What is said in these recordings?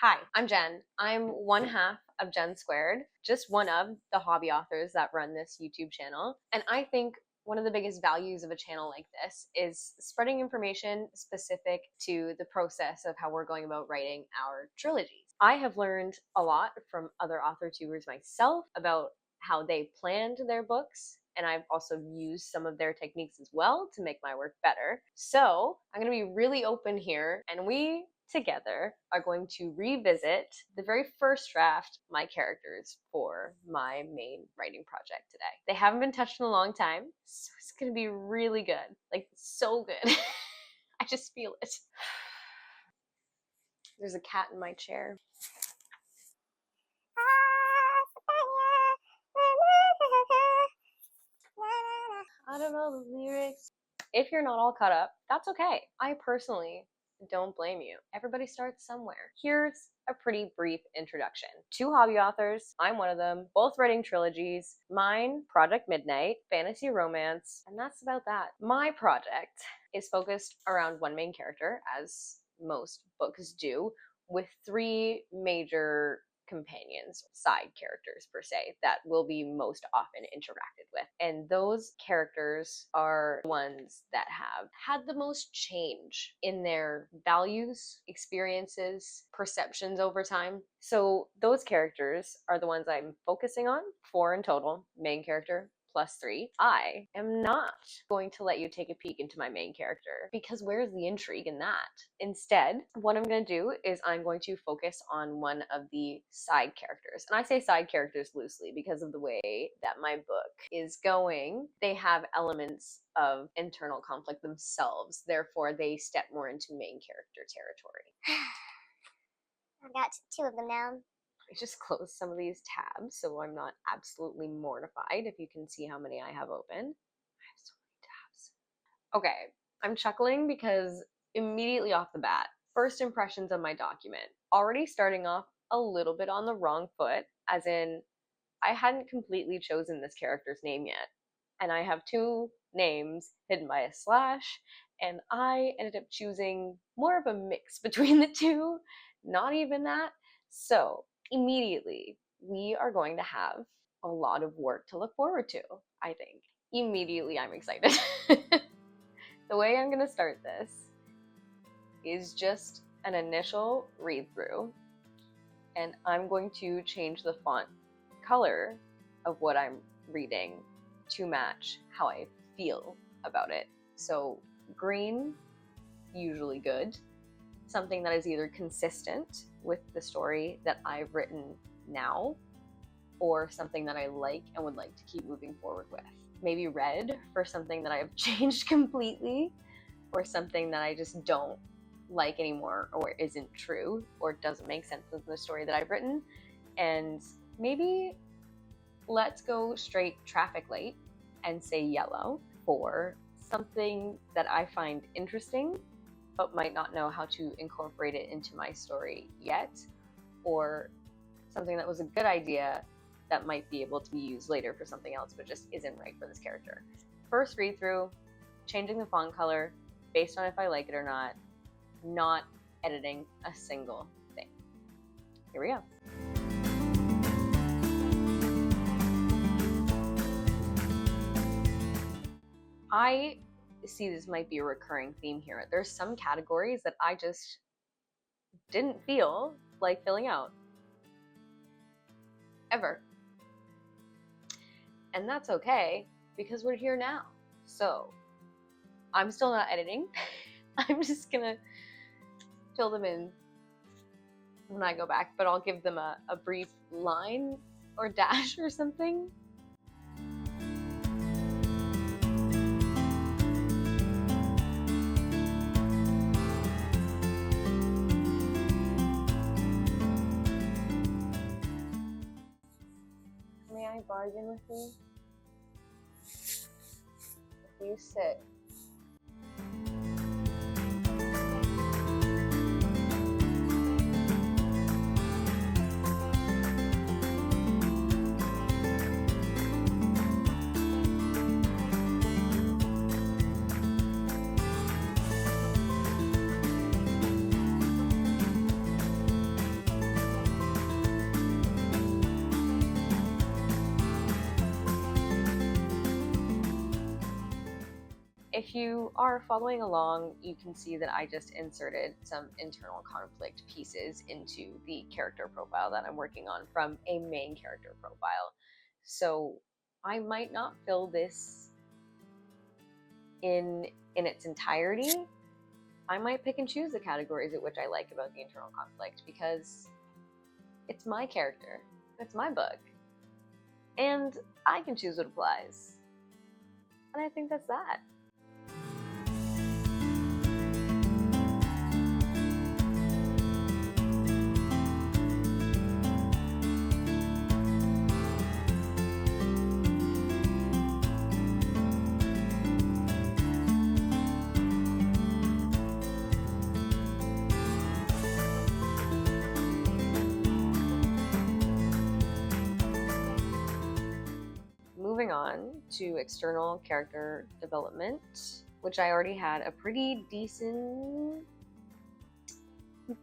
Hi, I'm Jen. I'm one half of Jen Squared, just one of the hobby authors that run this YouTube channel. And I think one of the biggest values of a channel like this is spreading information specific to the process of how we're going about writing our trilogies. I have learned a lot from other author tubers myself about how they planned their books, and I've also used some of their techniques as well to make my work better. So I'm going to be really open here, and we together are going to revisit the very first draft, my characters for my main writing project today. They haven't been touched in a long time, so it's going to be really good. Like, so good. I just feel it. There's a cat in my chair. I don't know the lyrics. If you're not all caught up, that's okay. I personally don't blame you. Everybody starts somewhere. Here's a pretty brief introduction. Two hobby authors, I'm one of them, both writing trilogies. Mine, Project Midnight, fantasy romance, and that's about that. My project is focused around one main character, as most books do, with three major companions, side characters per se, that will be most often interacted with. And those characters are ones that have had the most change in their values, experiences, perceptions over time. So those characters are the ones I'm focusing on, 4 in total, main character, +3. I am not going to let you take a peek into my main character, because where's the intrigue in that? Instead, what I'm going to do is I'm going to focus on one of the side characters. And I say side characters loosely because of the way that my book is going. They have elements of internal conflict themselves, therefore they step more into main character territory. I've got 2 of them now. I just closed some of these tabs so I'm not absolutely mortified if you can see how many I have open. I have so many tabs. Okay, I'm chuckling because immediately off the bat, first impressions of my document, already starting off a little bit on the wrong foot, as in I hadn't completely chosen this character's name yet. And I have 2 names hidden by a slash, and I ended up choosing more of a mix between the 2, not even that. So immediately, we are going to have a lot of work to look forward to, I think. Immediately, I'm excited. The way I'm going to start this is just an initial read through, and I'm going to change the font color of what I'm reading to match how I feel about it. So green, usually good. Something that is either consistent with the story that I've written now, or something that I like and would like to keep moving forward with. Maybe red for something that I've changed completely, or something that I just don't like anymore, or isn't true, or doesn't make sense with the story that I've written. And maybe let's go straight traffic light and say yellow for something that I find interesting but might not know how to incorporate it into my story yet, or something that was a good idea that might be able to be used later for something else but just isn't right for this character. First read through, changing the font color based on if I like it or not editing a single thing. Here we go. I see this might be a recurring theme here. There's some categories that I just didn't feel like filling out. Ever. And that's okay, because we're here now. So I'm still not editing. I'm just gonna fill them in when I go back, but I'll give them a brief line or dash or something. May I bargain with you? If you sit. if you are following along, you can see that I just inserted some internal conflict pieces into the character profile that I'm working on from a main character profile. So I might not fill this in its entirety. I might pick and choose the categories at which I like about the internal conflict because it's my character, it's my book, and I can choose what applies. And I think that's that. Moving on to external character development, which I already had a pretty decent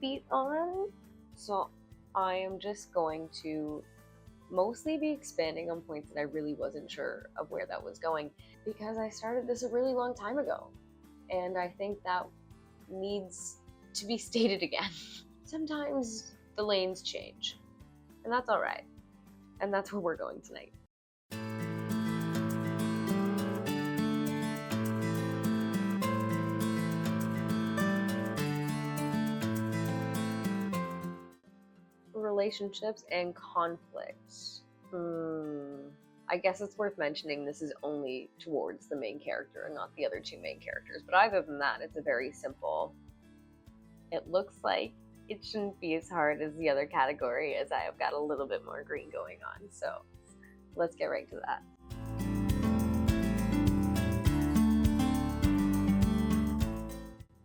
beat on. So I am just going to mostly be expanding on points that I really wasn't sure of where that was going, because I started this a really long time ago, and I think that needs to be stated again. Sometimes the lanes change, and that's alright. And that's where we're going tonight. Relationships and conflicts. I guess it's worth mentioning this is only towards the main character and not the other two main characters. But other than that, it's a very simple. It looks like it shouldn't be as hard as the other category, as I have got a little bit more green going on. So let's get right to that.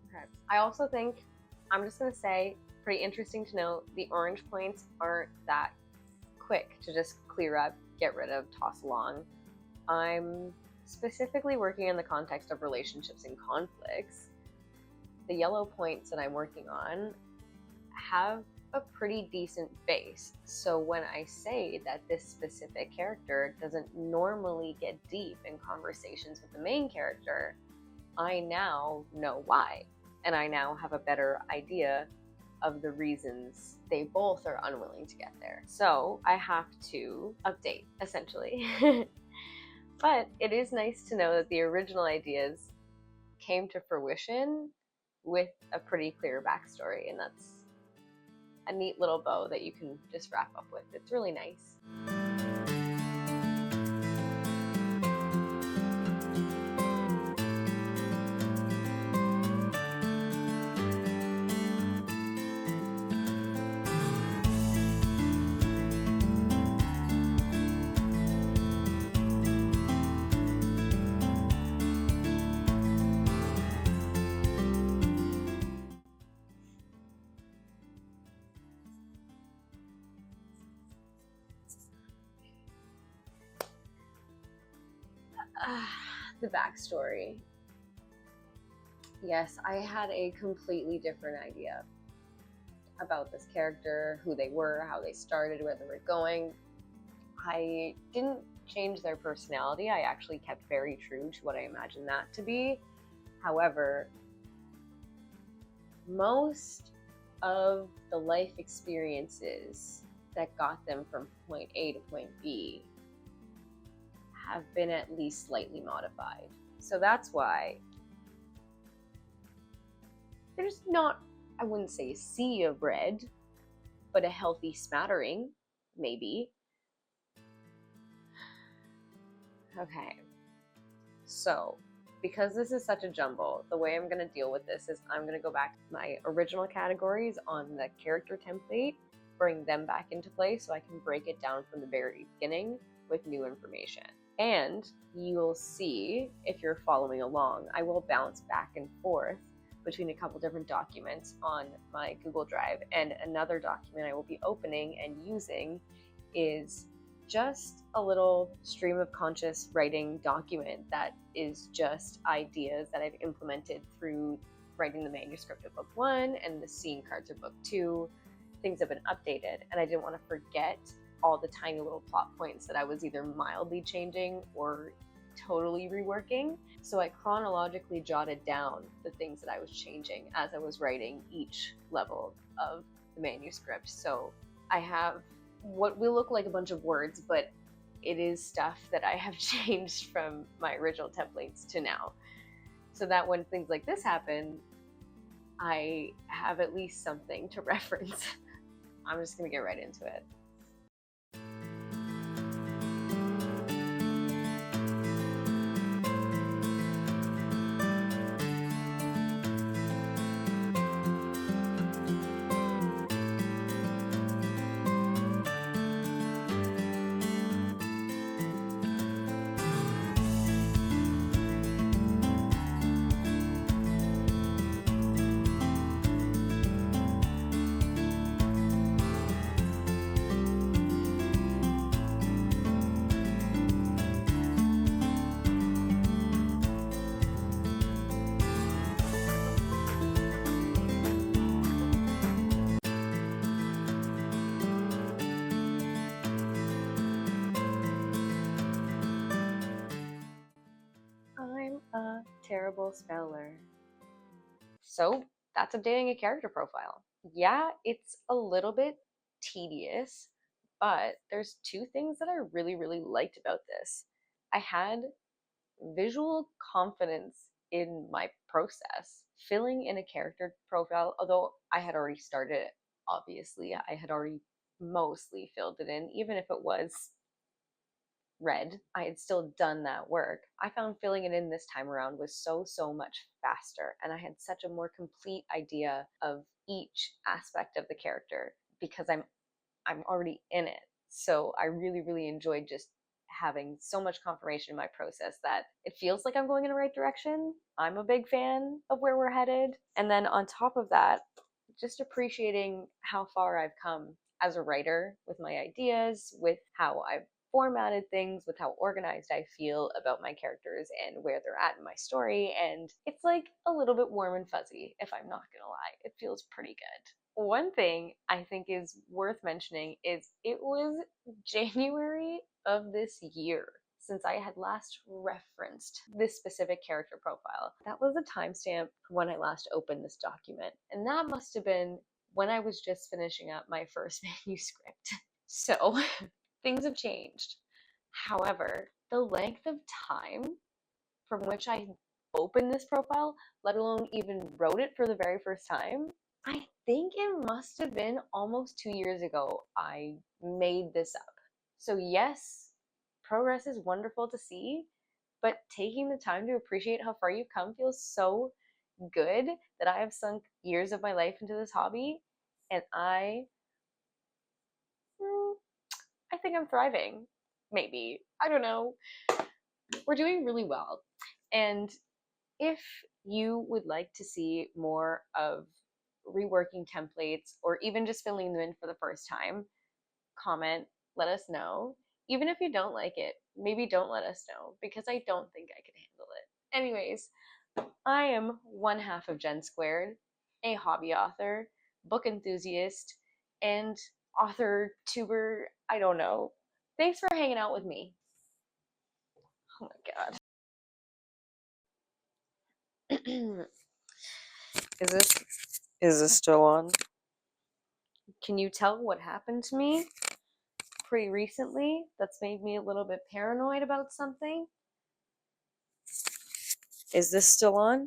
Okay. I also think, I'm just going to say, pretty interesting to note, the orange points aren't that quick to just clear up, get rid of, toss along. I'm specifically working in the context of relationships and conflicts. The yellow points that I'm working on have a pretty decent base. So when I say that this specific character doesn't normally get deep in conversations with the main character, I now know why. And I now have a better idea of the reasons they both are unwilling to get there. So I have to update, essentially. But it is nice to know that the original ideas came to fruition with a pretty clear backstory, and that's a neat little bow that you can just wrap up with. It's really nice. The backstory. Yes, I had a completely different idea about this character, who they were, how they started, where they were going. I didn't change their personality. I actually kept very true to what I imagined that to be. However, most of the life experiences that got them from point A to point B have been at least slightly modified. So that's why there's not, I wouldn't say a sea of red, but a healthy smattering, maybe. Okay, so because this is such a jumble, the way I'm going to deal with this is I'm going to go back to my original categories on the character template, bring them back into play so I can break it down from the very beginning with new information. And you'll see, if you're following along, I will bounce back and forth between a couple different documents on my Google Drive, and another document I will be opening and using is just a little stream of conscious writing document that is just ideas that I've implemented through writing the manuscript of book 1 and the scene cards of book 2. Things have been updated, and I didn't want to forget all the tiny little plot points that I was either mildly changing or totally reworking. So I chronologically jotted down the things that I was changing as I was writing each level of the manuscript. So I have what will look like a bunch of words, but it is stuff that I have changed from my original templates to now. So that when things like this happen, I have at least something to reference. I'm just gonna get right into it. I'm a terrible speller. So that's updating a character profile. Yeah, it's a little bit tedious, but there's two things that I really, really liked about this. I had visual confidence in my process. Filling in a character profile, although I had already started it, obviously, I had already mostly filled it in, even if it was read, I had still done that work. I found filling it in this time around was so much faster, and I had such a more complete idea of each aspect of the character because I'm already in it. So I really enjoyed just having so much confirmation in my process that it feels like I'm going in the right direction. I'm a big fan of where we're headed. And then on top of that, just appreciating how far I've come as a writer with my ideas, with how I've formatted things, with how organized I feel about my characters and where they're at in my story. And it's like a little bit warm and fuzzy, if I'm not gonna lie. It feels pretty good. One thing I think is worth mentioning is it was January of this year since I had last referenced this specific character profile. That was the timestamp when I last opened this document, and that must have been when I was just finishing up my first manuscript. So things have changed. However, the length of time from which I opened this profile, let alone even wrote it for the very first time, I think it must have been almost 2 years ago I made this up. So yes, progress is wonderful to see, but taking the time to appreciate how far you've come feels so good that I have sunk years of my life into this hobby, and I think I'm thriving. Maybe. I don't know. We're doing really well. And if you would like to see more of reworking templates or even just filling them in for the first time, comment, let us know. Even if you don't like it, maybe don't let us know because I don't think I can handle it. Anyways, I am one half of Jenn Squared, a hobby author, book enthusiast, and author tuber. I don't know. Thanks for hanging out with me. Oh my god. Is this still on? Can you tell what happened to me pretty recently that's made me a little bit paranoid about something? Is this still on?